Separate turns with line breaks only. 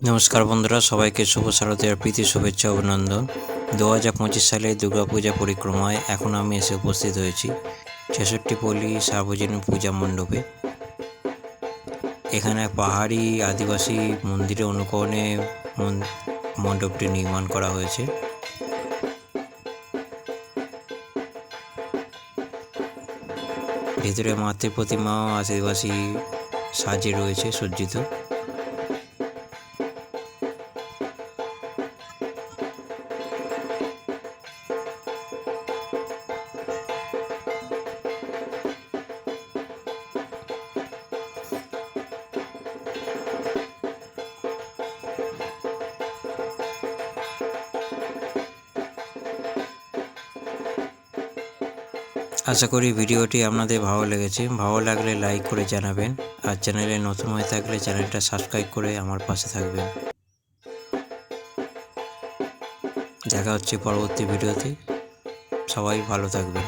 নমস্কার বন্ধুরা, সবাইকে শুভ শারদীয়ার প্রীতি শুভেচ্ছা অভিনন্দন। 2025 সালে দুর্গাপূজা পরিক্রমায় এখন আমি এসে উপস্থিত হয়েছি 66 সার্বজনীন পূজা মণ্ডপে। এখানে পাহাড়ি আদিবাসী মন্দিরের অনুকরণে মণ্ডপটি নির্মাণ করা হয়েছে। ভেতরে মাতৃ প্রতিমা আদিবাসী সাজে রয়েছে সজ্জিত। আশা করি ভিডিওটি আপনাদের ভালো লেগেছে। ভালো লাগলে লাইক করে জানাবেন, আর চ্যানেলে নতুন হয়ে থাকলে চ্যানেলটা সাবস্ক্রাইব করে আমার পাশে থাকবেন। দেখা হচ্ছে পরবর্তী ভিডিওতে। সবাই ভালো থাকবেন।